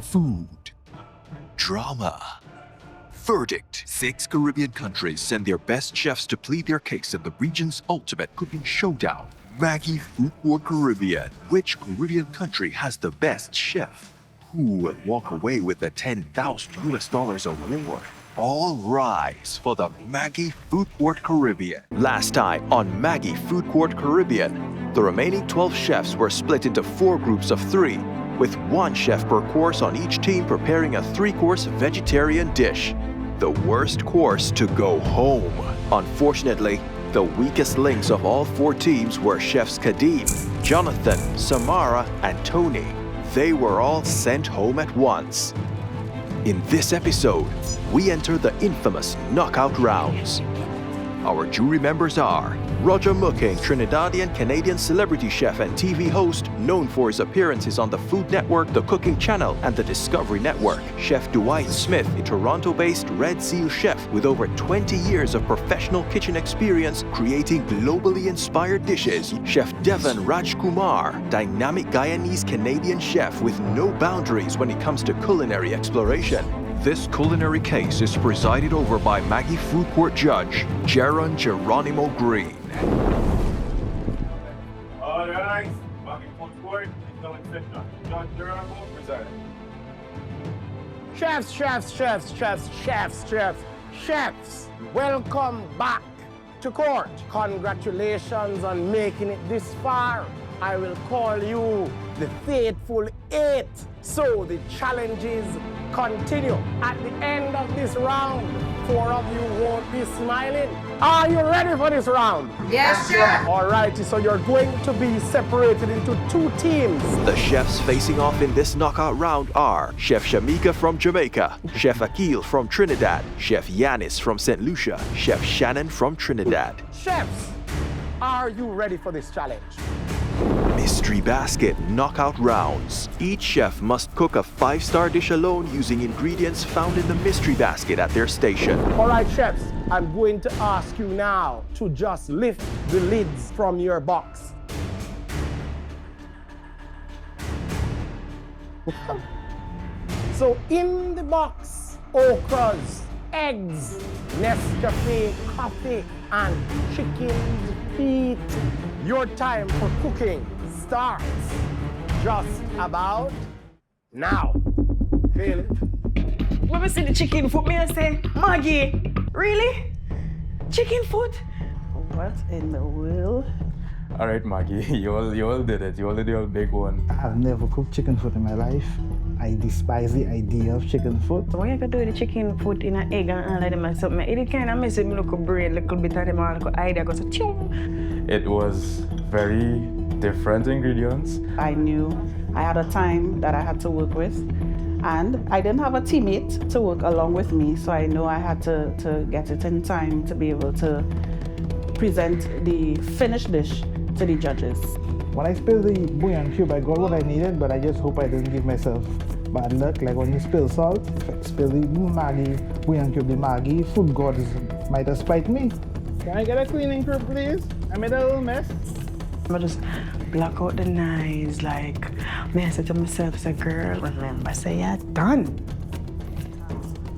food, drama, verdict. 6 Caribbean countries send their best chefs to plead their case in the region's ultimate cooking showdown. Maggi Food Court Caribbean. Which Caribbean country has the best chef? Who will walk away with the $10,000 award? All rise for the Maggi Food Court Caribbean. Last time on Maggi Food Court Caribbean, the remaining 12 chefs were split into 4 groups of 3, with 1 chef per course on each team preparing a 3-course vegetarian dish. The worst course to go home. Unfortunately, the weakest links of all 4 teams were chefs Kadeem, Jonathan, Samara, and Tony. They were all sent home at once. In this episode, we enter the infamous knockout rounds. Our jury members are Roger Mooking, Trinidadian Canadian celebrity chef and TV host known for his appearances on the Food Network, the Cooking Channel, and the Discovery Network. Chef Dwight Smith, a Toronto-based Red Seal chef with over 20 years of professional kitchen experience creating globally inspired dishes. Chef Devon Rajkumar, dynamic Guyanese Canadian chef with no boundaries when it comes to culinary exploration. This culinary case is presided over by Maggi Food Court judge, Jaron Geronimo Green. All right, Maggi Food Court, incoming session. Judge Geronimo presiding. Chefs, welcome back to court. Congratulations on making it this far. I will call you the faithful 8. So the challenges continue. At the end of this round, 4 of you won't be smiling. Are you ready for this round? Yes, sir. All righty, so you're going to be separated into 2 teams. The chefs facing off in this knockout round are Chef Shamika from Jamaica, Chef Akil from Trinidad, Chef Yanis from St. Lucia, Chef Shannon from Trinidad. Chefs, are you ready for this challenge? Mystery Basket knockout rounds. Each chef must cook a 5-star dish alone using ingredients found in the mystery basket at their station. All right, chefs, I'm going to ask you now to just lift the lids from your box. So in the box, okras, eggs, Nescafe coffee, and chicken's feet. Your time for cooking starts just about now. Feel it? When I see the chicken foot, me I say, Maggie, really? Chicken foot? What in the world? All right, Maggie, you all did it. You all did your big one. I've never cooked chicken foot in my life. I despise the idea of chicken foot. What you can do with the chicken foot in an egg and all of them and something? It kind of mess with me little brain, little bit of them all, little idea goes a chung. It was very different ingredients. I knew I had a time that I had to work with, and I didn't have a teammate to work along with me, so I know I had to get it in time to be able to present the finished dish to the judges. When I spilled the bouillon cube, I got what I needed, but I just hope I didn't give myself bad luck. Like when you spill salt, if I spill the Maggi bouillon cube, the Maggi food gods might have spiked me. Can I get a cleaning crew, please? I made a little mess. I just block out the knives, like, me I said to myself, say, girl, remember, say, you're done.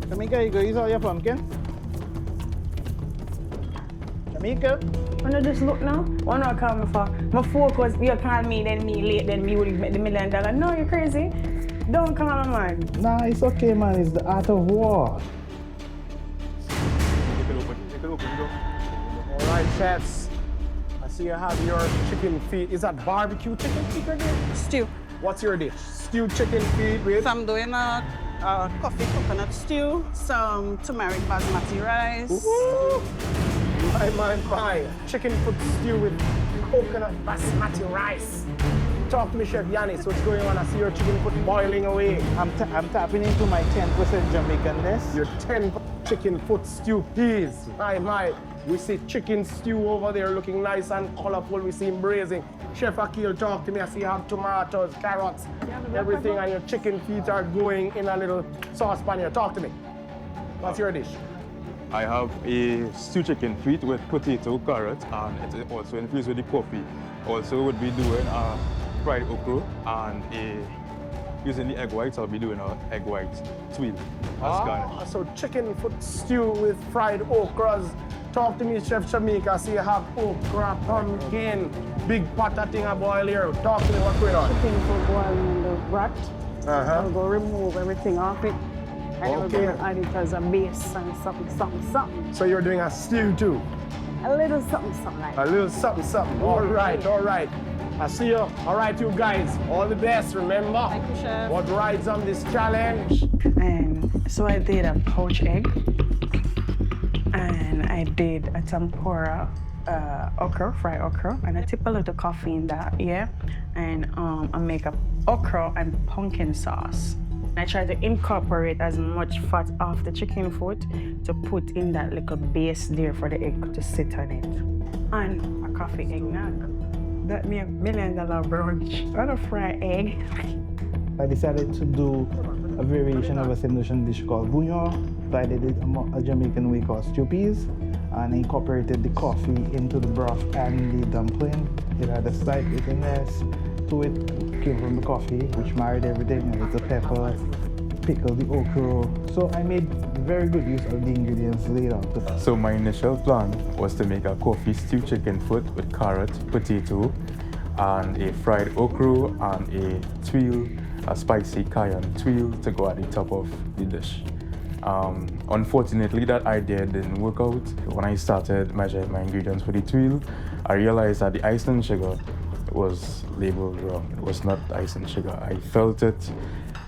Tamika, you go use all your pumpkin? Tamika? When I just look now, what I call me for? My focus, you call me, then me late, then me would make the $1 million. No, you're crazy. Don't call me, man. Nah, it's okay, man. It's the art of war. All right, chefs. I see you have your chicken feet. Is that barbecue chicken feet again? Stew. What's your dish? Stewed chicken feet with? So I'm doing a coffee coconut stew, some turmeric basmati rice. Ooh. My. Chicken foot stew with coconut basmati rice. Talk to me, Chef Yanis. What's going on? I see your chicken foot boiling away. I'm tapping into my 10% Jamaicanness. Your 10 chicken foot stew, please. My. We see chicken stew over there looking nice and colorful. We see him braising. Chef Akil, talk to me. I see you have tomatoes, carrots, everything, and your chicken feet are going in a little saucepan here. Talk to me. What's your dish? I have a stew chicken feet with potato, carrot, and it's also infused with the coffee. Also, would be doing a fried okra and a using the egg whites, I'll be doing an egg white tuile as garnish. So chicken foot stew with fried okras. Talk to me, Chef Shamika. See you have okra, pumpkin, big pot of thing a boil here. Talk to me, what's going on? Chicken foot boiling in the broth. Uh-huh. I'll go remove everything off it. And I'll go add it as a base and something. So you're doing a stew too? A little something like A that. little something. All right. I see you. All right, you guys. All the best, remember? Thank you, Chef. What rides on this challenge? And so I did a poached egg. And I did a tempura okra, fried okra. And I tip a little coffee in that, yeah. And I make a okra and pumpkin sauce. And I try to incorporate as much fat off the chicken foot to put in that little base there for the egg to sit on it. And a coffee eggnog. That me $1 million brunch on a fried egg. I decided to do a variation of a simulation dish called bouillon. So I did it a Jamaican way called stew peas, and incorporated the coffee into the broth and the dumpling. It had a slight bitterness to it, came from the coffee, which married everything, and it's the pepper, pickle, the okra. So I made very good use of the ingredients laid out. So my initial plan was to make a coffee stew chicken foot with carrot, potato, and a fried okra and a tuile, a spicy cayenne tuile to go at the top of the dish. Unfortunately, that idea didn't work out. When I started measuring my ingredients for the tuile, I realized that the icing sugar was labeled wrong. It was not icing sugar. I felt it,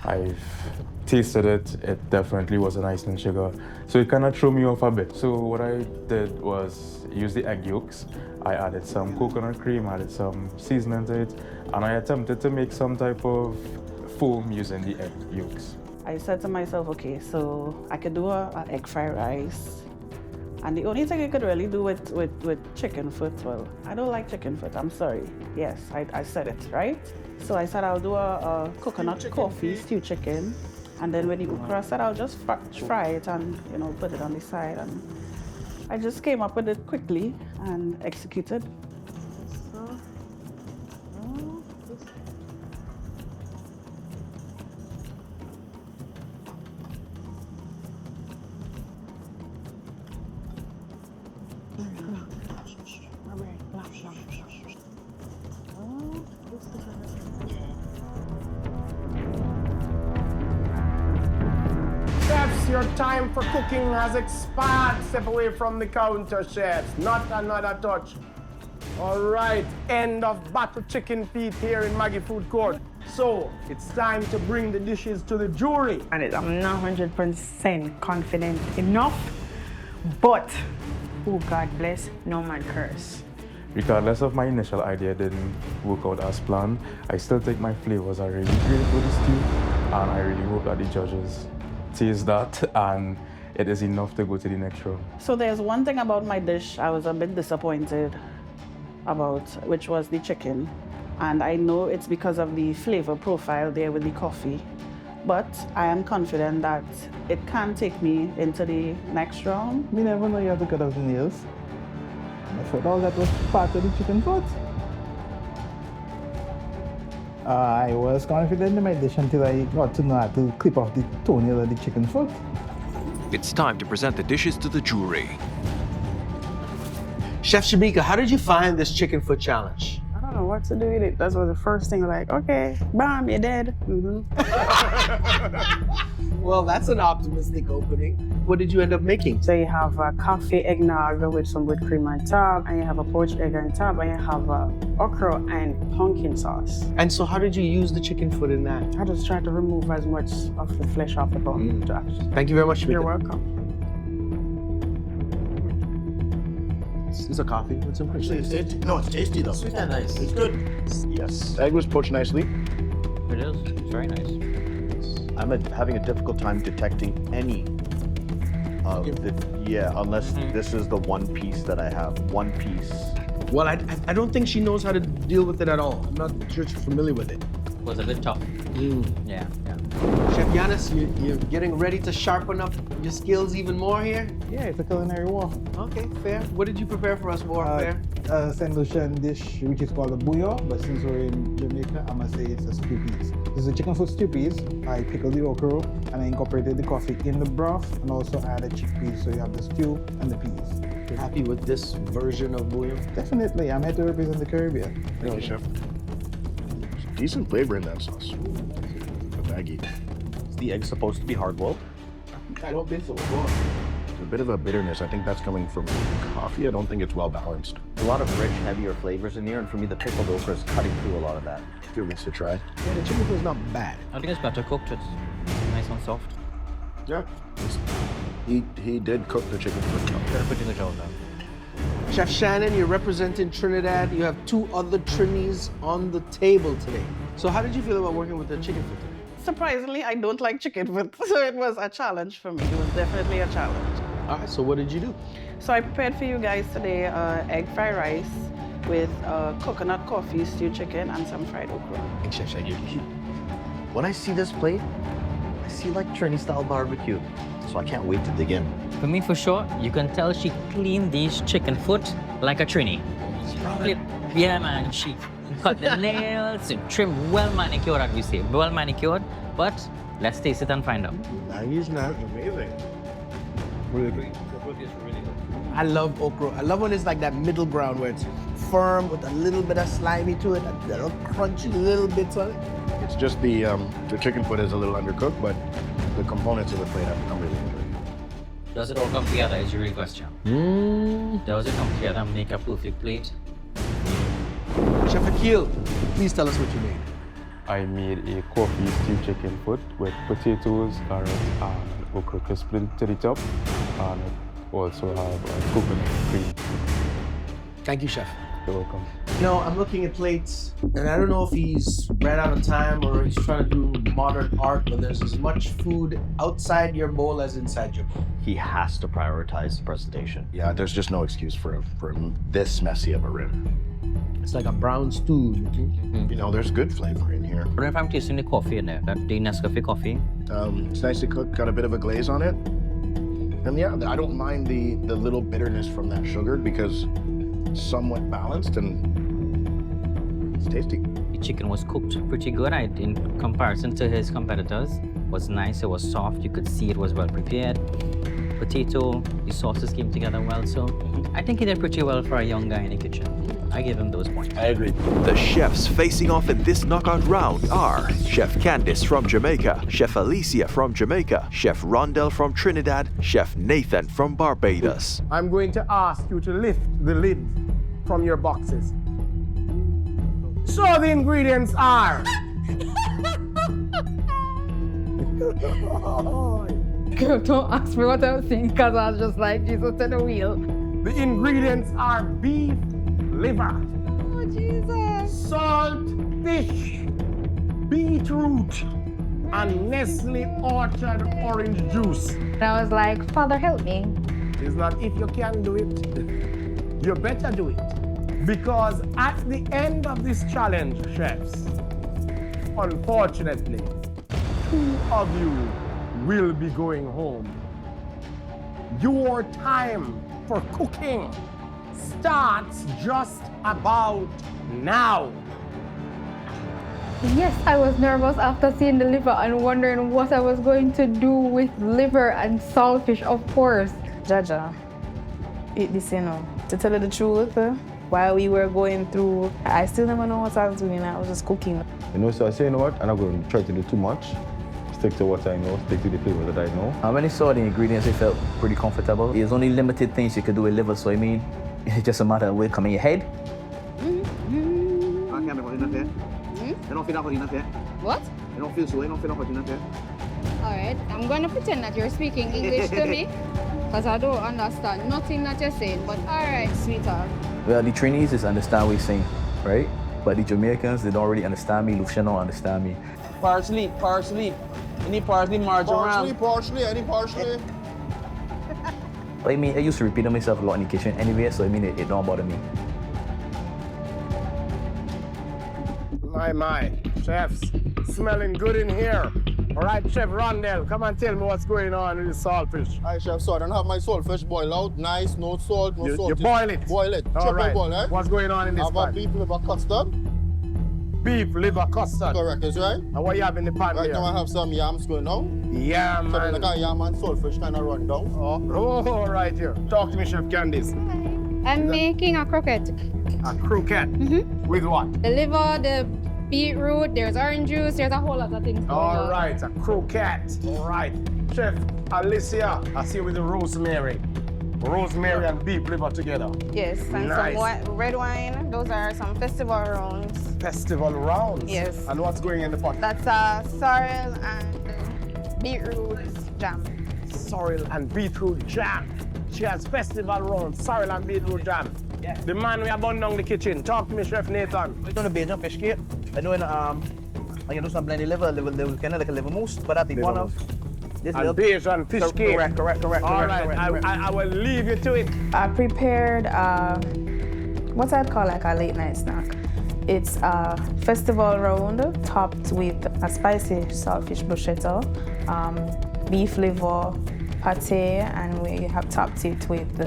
I've tasted it, it definitely wasn't icing sugar. So it kind of threw me off a bit. So what I did was use the egg yolks. I added some coconut cream, added some seasoning to it, and I attempted to make some type of foam using the egg yolks. I said to myself, okay, so I could do a egg fried rice. And the only thing I could really do with chicken foot, well, I don't like chicken foot, I'm sorry. Yes, I said it, right? So I said I'll do a coconut coffee stew chicken. And then with the okra, I said I'll just fry it and, put it on the side. And I just came up with it quickly and executed. Chefs, your time for cooking has expired. Step away from the counter, chefs. Not another touch. All right, end of battle chicken feet here in Maggi Food Court. So, it's time to bring the dishes to the jury. And I'm not 100% confident enough, but who God bless, no man curse. Regardless of my initial idea didn't work out as planned, I still think my flavors are really great for the stew, and I really hope that the judges taste that and it is enough to go to the next round. So there's one thing about my dish I was a bit disappointed about, which was the chicken. And I know it's because of the flavor profile there with the coffee. But I am confident that it can take me into the next round. Me never know you have to cut out the nails. I thought all that was part of the chicken foot. I was confident in my dish until I got to know how to clip off the toenail of the chicken foot. It's time to present the dishes to the jury. Chef Shamika, how did you find this chicken foot challenge? I don't know what to do with it. That was the first thing, like, okay, bam, you're dead. Well, that's an optimistic opening. What did you end up making? So you have a coffee eggnog with some whipped cream on top, and you have a poached egg on top, and you have okra and pumpkin sauce. And so how did you use the chicken foot in that? I just try to remove as much of the flesh off the bone. Thank you very much, Shamika. You're welcome. This is a coffee with some cream. It's tasty. No, it's tasty though. Sweet and nice. It's good. Yes, egg was poached nicely. It is. It's very nice. I'm having a difficult time detecting any of the, unless this is the one piece that I have. One piece. Well, I don't think she knows how to deal with it at all. I'm not sure she's familiar with it. It was a bit tough. Yeah. Chef Yanis, you're getting ready to sharpen up your skills even more here? Yeah, it's a culinary war. Okay, fair. What did you prepare for us, Fair? A Saint Lucian dish which is called a bouillon, but since we're in Jamaica, I'm gonna say it's a stew peas. This is a chicken foot stew peas. I pickled the okra and I incorporated the coffee in the broth and also added chickpeas, so you have the stew and the peas. You're happy with this version of bouillon? Definitely, I'm here to represent the Caribbean. Thank you, Chef. Decent flavor in that sauce. The Maggi. Is the egg supposed to be hard-boiled? I don't think so. There's a bit of a bitterness. I think that's coming from coffee. I don't think it's well balanced. A lot of rich, heavier flavors in here, and for me, the pickled okra is cutting through a lot of that. Give this a try. Yeah, the chicken foot is not bad. I think it's better cooked. It's nice and soft. Yeah. He did cook the chicken foot. Did a pretty good job though. Chef Shannon, you're representing Trinidad. You have 2 other Trinis on the table today. So how did you feel about working with the chicken foot today? Surprisingly, I don't like chicken foot, so it was a challenge for me. It was definitely a challenge. All right, so what did you do? So I prepared for you guys today egg fried rice with coconut coffee, stewed chicken, and some fried okra. Thanks, Chef Shannon. When I see this plate, I see like Trini-style barbecue. So I can't wait to dig in. For me, for sure, you can tell she cleaned these chicken foot like a Trini. Yeah, man. She cut the nails, and trim, well manicured, as we say. Well manicured. But let's taste it and find out. Maggi's not Amazing. really great. I love okra. I love when it's like that middle ground where it's firm with a little bit of slimy to it, a little crunchy little bits on it. It's just the chicken foot is a little undercooked, but the components of the plate I'm really enjoying. Does it all come together is your real question. Does it come together and make a perfect plate? Chef Akil, please tell us what you made. I made a coffee stewed chicken foot with potatoes, carrots, and okra crisp to the top, and also have coconut cream. Thank you, Chef. You're welcome. No, I'm looking at plates, and I don't know if he's ran out of time or he's trying to do modern art, but there's as much food outside your bowl as inside your bowl. He has to prioritize the presentation. Yeah, there's just no excuse for this messy of a rib. It's like a brown stew. You know, there's good flavor in here. But if I'm tasting the coffee in there, the Nescafe coffee. It's nicely cooked, got a bit of a glaze on it. And yeah, I don't mind the little bitterness from that sugar because it's somewhat balanced and it's tasty. The chicken was cooked pretty good. In comparison to his competitors, was nice. It was soft. You could see it was well prepared. Potato, the sauces came together well. So I think he did pretty well for a young guy in the kitchen. I give him those points. I agree. The chefs facing off in this knockout round are Chef Candice from Jamaica, Chef Alicia from Jamaica, Chef Rondell from Trinidad, Chef Nathan from Barbados. I'm going to ask you to lift the lid from your boxes. So the ingredients are... Girl, don't ask me what I was saying because I was just like Jesus to the wheel. The ingredients are beef liver, Oh, Jesus. salt fish, beetroot, and Nestle Orchard orange juice. And I was like, Father, help me. It's not if you can do it, you better do it. Because at the end of this challenge, chefs, unfortunately, 2 of you will be going home. Your time for cooking starts just about now. Yes, I was nervous after seeing the liver and wondering what I was going to do with liver and saltfish, of course. Jaja, eat this, you know. To tell you the truth, while we were going through, I still never know what I was doing. I was just cooking. You know, so I say, you know what, I'm not going to try to do too much. Stick to what I know, stick to the flavor that I know. When I saw the ingredients, it felt pretty comfortable. There's only limited things you could do with liver, so I mean, it's just a matter of what come in your head. What? Alright, I'm going to pretend that you're speaking English to me because I don't understand nothing that you're saying, but alright, sweetheart. Well, the Trinis understand what you're saying, right? But the Jamaicans, they don't really understand me. Lucian don't understand me. Parsley. You need parsley, marjoram. Parsley, any parsley? But I mean, I used to repeat myself a lot in the kitchen anyway, so I mean, it don't bother me. My, chefs, smelling good in here. All right, Chef Rondell, come and tell me what's going on with the saltfish. Hi, Chef. So I don't have my saltfish boil out. Nice, no salt, no salt. You boil it? Boil it. All Triple right. boil, eh? What's going on in this Have a pan? beef liver custard. Beef liver custard. Correct, is right? And what you have in the pan Right here? now I have some yams going on. Yam, So man. like a yam and saltfish kind of run down. Oh, all right here. Talk to me, Chef Candice. I'm making a croquette. A croquette? With what? The liver, the beetroot, there's orange juice, there's a whole lot of things going All on. right, a croquette. All right. Chef Alicia, I see you with the rosemary. Rosemary and beef liver together. Yes, and Nice. some red wine. Those are some festival rounds. Festival rounds? Yes. And what's going in the pot? That's sorrel and beetroot jam. Sorrel and beetroot jam. She has festival rounds, sorrel and beetroot jam. Yeah. The man we have burned down the kitchen. Talk to me, Chef Nathan. We're doing a Bajan fish cake. I'm doing I do some blended liver kind of like a liver mousse, but I think one of this And Bajan fish cake. Correct. All right, I will leave you to it. I prepared what I'd call like a late night snack. It's a festival round topped with a spicy saltfish bruschetta, beef liver, pate, and we have topped it with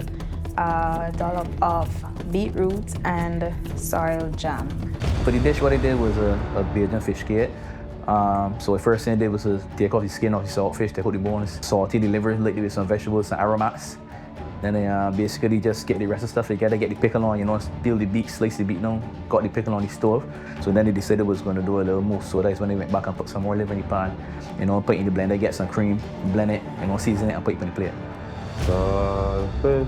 a dollop of beetroot and sorrel jam. For the dish, what I did was a Bajan fish cake. So the first thing I did was to take off the skin off the saltfish, take out the bones, saute the liver, lick it with some vegetables, some aromats. Then I basically just get the rest of the stuff together, get the pickle on, peel the beet, slice the beet down, got the pickle on the stove. So then they decided I was going to do a little mousse. So that's when they went back and put some more liver in the pan, put it in the blender, get some cream, blend it, season it and put it on the plate. Saltfish.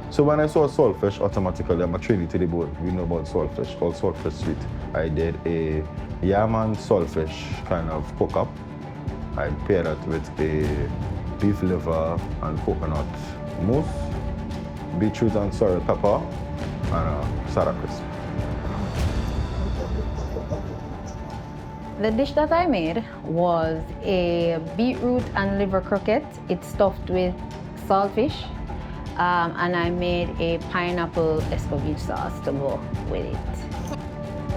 So when I saw saltfish, automatically I'm attracted to the boat. We know about saltfish, called saltfish sweet. I did a yam and saltfish kind of cook up. I paired that with a beef liver and coconut mousse, beetroot and sorrel pepper, and a sour crisp. The dish that I made was a beetroot and liver croquette. It's stuffed with saltfish, and I made a pineapple escovitch sauce to go with it.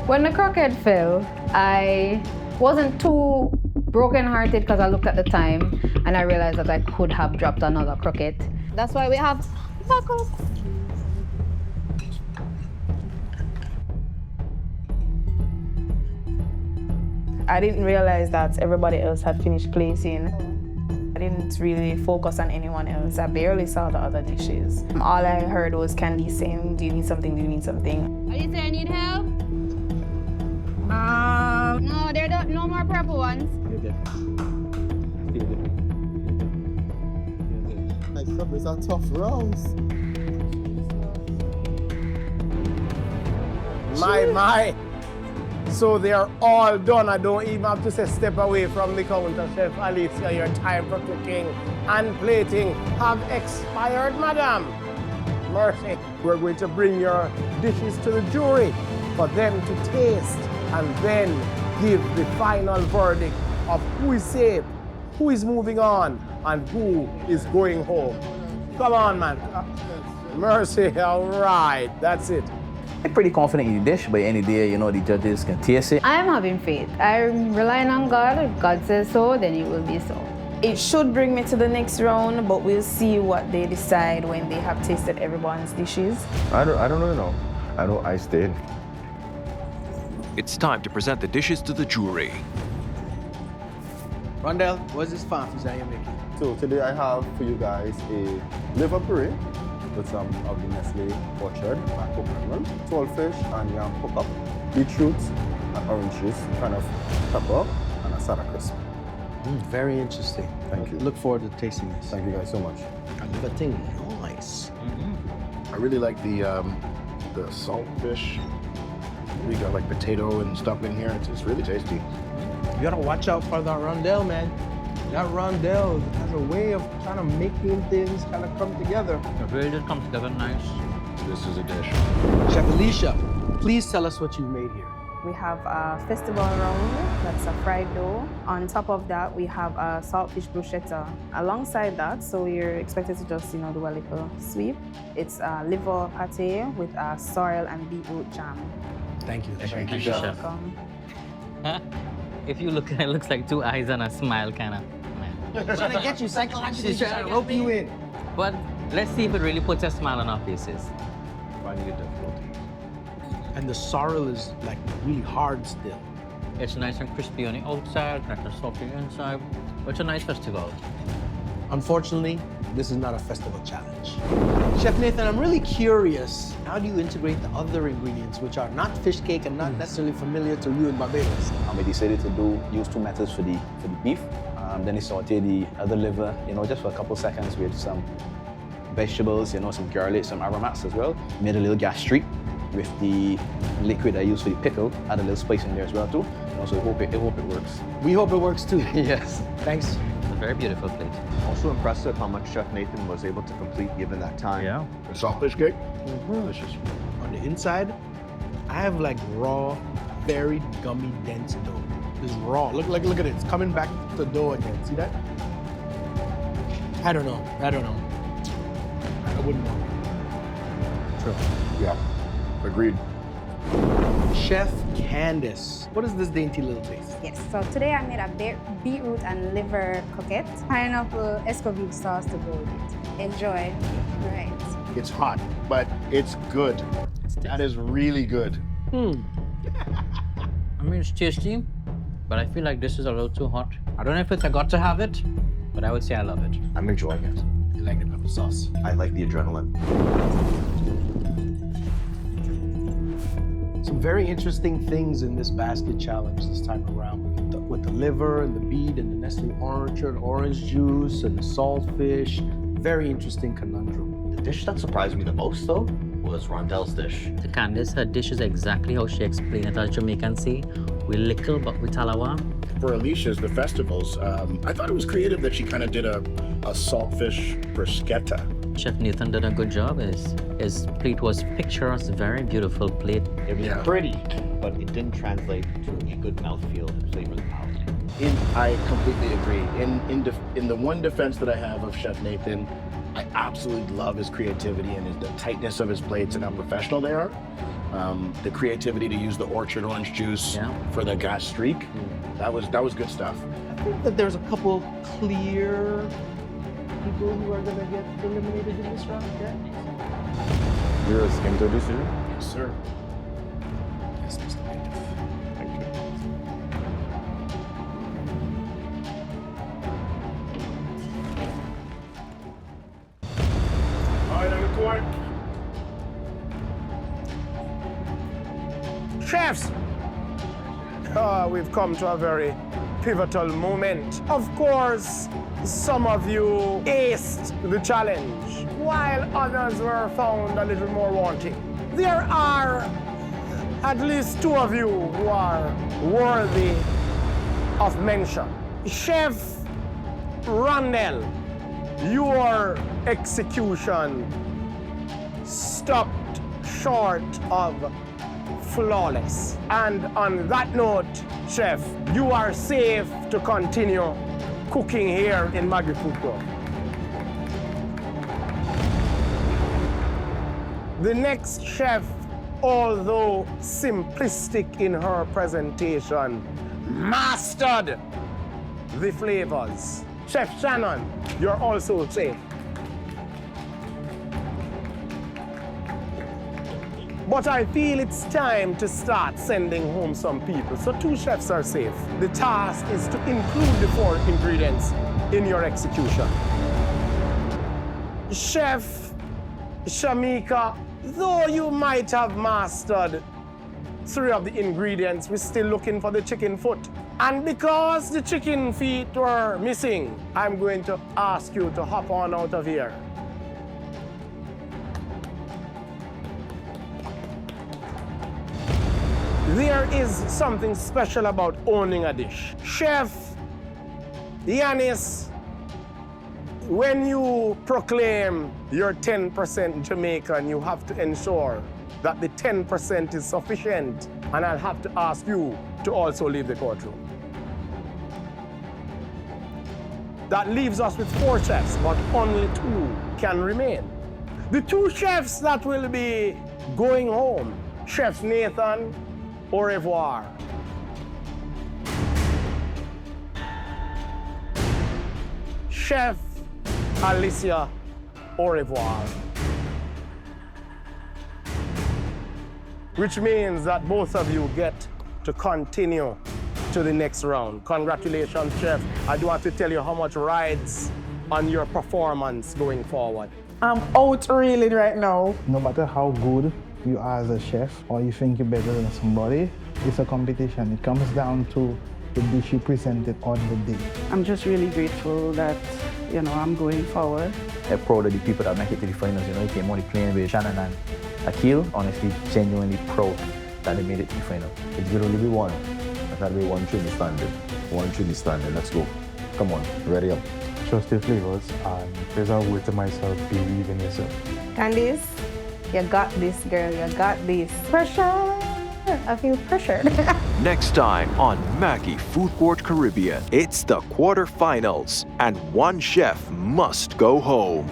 When the croquette fell, I wasn't too broken-hearted because I looked at the time and I realized that I could have dropped another croquette. That's why we have backup. I didn't realize that everybody else had finished placing. I didn't really focus on anyone else. I barely saw the other dishes. All I heard was Candy saying, "Do you need something? Do you need something?" Are you saying I need help? No, there are no more purple ones. These are tough rounds. My. So they are all done. I don't even have to say step away from the counter. Chef Alicia, your time for cooking and plating have expired, madam. Mercy. We're going to bring your dishes to the jury for them to taste and then give the final verdict of who is safe, who is moving on, and who is going home. Come on, man. Mercy, all right, that's it. I'm pretty confident in the dish, but any day, the judges can taste it. I'm having faith. I'm relying on God. If God says so, then it will be so. It should bring me to the next round, but we'll see what they decide when they have tasted everyone's dishes. I don't really know. I know I stayed. It's time to present the dishes to the jury. Rondell, what's this farm fish that you're making? So today I have for you guys a liver puree with some of the Nestle orchard and coconut milk, saltfish and yam cook up, beetroot and orange juice, kind of pepper, and a sour crisp. Very interesting. Thank you. Look forward to tasting this. Thank you guys so much. The thing, nice. I really like the saltfish. We got like potato and stuff in here. It's really tasty. You gotta watch out for that rondelle, man. That rondelle has a way of kind of making things kind of come together. It really did come together nice. This is a dish. Chef Alicia, please tell us what you've made here. We have a festival round, that's a fried dough. On top of that, we have a saltfish bruschetta. Alongside that, so you're expected to just, do a little sweep. It's a liver pate with a sorrel and beetroot jam. Thank you. Thank you, Chef. Welcome. If you look at it, it looks like two eyes and a smile, kind of. She's trying to get you psychologically. She's trying to rope you in. But let's see if it really puts a smile on our faces. Finding it difficult. And the sorrel is like really hard still. It's nice and crispy on the outside, nice and soft on the inside. It's a nice festival. Unfortunately, this is not a festival challenge. Chef Nathan, I'm really curious, how do you integrate the other ingredients which are not fish cake and not necessarily familiar to you in Barbados? We decided to use two methods for the beef. Then we sauteed the other liver, just for a couple seconds with some vegetables, some garlic, some aromats as well. Made a little gastrique with the liquid I used for the pickle. Add a little spice in there as well too. So I hope it works. We hope it works too. Yes. Thanks. It's a very beautiful plate. Also impressive how much Chef Nathan was able to complete given that time. Yeah. The saltfish cake, delicious. On the inside, I have like raw, very gummy, dense dough. It's raw. Look at it. It's coming back to dough again. See that? I don't know. I wouldn't know. Sure. Yeah. Agreed. Chef Candice, what is this dainty little taste? Yes, so today I made a beetroot and liver croquette, pineapple escovitch sauce to go with it. Enjoy. Right. It's hot, but it's good. That is really good. I mean, it's tasty, but I feel like this is a little too hot. I don't know if it's a got to have it, but I would say I love it. I'm enjoying it. You like the pepper sauce? I like the adrenaline. Some very interesting things in this basket challenge this time around with the liver and the beet and the Nestle orange juice and the saltfish. Very interesting conundrum. The dish that surprised me the most, though, was Rondel's dish. To Candice, her dish is exactly how she explained it as Jamaicans say. We lickle, but we talawa. For Alicia's, the festivals, I thought it was creative that she kind of did a saltfish bruschetta. Chef Nathan did a good job. His plate was picturesque, very beautiful plate. It was pretty, but it didn't translate to a good mouthfeel and flavor of the palate. I completely agree. In the one defense that I have of Chef Nathan, I absolutely love his creativity and the tightness of his plates and how professional they are. The creativity to use the orchard orange juice for the gastrique, that was good stuff. I think that there's a couple clear people who are gonna get eliminated in this round. Yeah. You're into this, is it? Yes, sir. Yes, Mr. Native. Thank you. All right, on the court. Chefs, we've come to a very pivotal moment. Of course, some of you aced the challenge, while others were found a little more wanting. There are at least two of you who are worthy of mention. Chef Rondell, your execution stopped short of flawless. And on that note, Chef, you are safe to continue cooking here in Maggi Food Court. The next chef, although simplistic in her presentation, mastered the flavors. Chef Shannon, you're also safe. But I feel it's time to start sending home some people. So 2 chefs are safe. The task is to include the 4 ingredients in your execution. Chef Shamika, though you might have mastered 3 of the ingredients, we're still looking for the chicken foot. And because the chicken feet were missing, I'm going to ask you to hop on out of here. There is something special about owning a dish. Chef Yanis, when you proclaim you're 10% Jamaican, you have to ensure that the 10% is sufficient. And I'll have to ask you to also leave the courtroom. That leaves us with 4 chefs, but only 2 can remain. The 2 chefs that will be going home, Chef Nathan, au revoir. Chef Alicia, au revoir. Which means that both of you get to continue to the next round. Congratulations, Chef. I do want to tell you how much rides on your performance going forward. I'm out reeling right now. No matter how good you are as a chef or you think you're better than somebody, it's a competition. It comes down to the dish you presented on the day. I'm just really grateful that, I'm going forward. I'm proud of the people that make it to the finals. You came only playing with Shannon and Akil. Honestly, genuinely proud that they made it to the final. It's going to only be one. It's got to be one Trini standing. One Trini standing. Let's go. Come on, ready up. Trust your flavors, and there's a word to myself, believe in yourself. Candice, you got this, girl. You got this. Pressure. I feel pressured. Next time on Maggi Food Court Caribbean, it's the quarterfinals, and one chef must go home.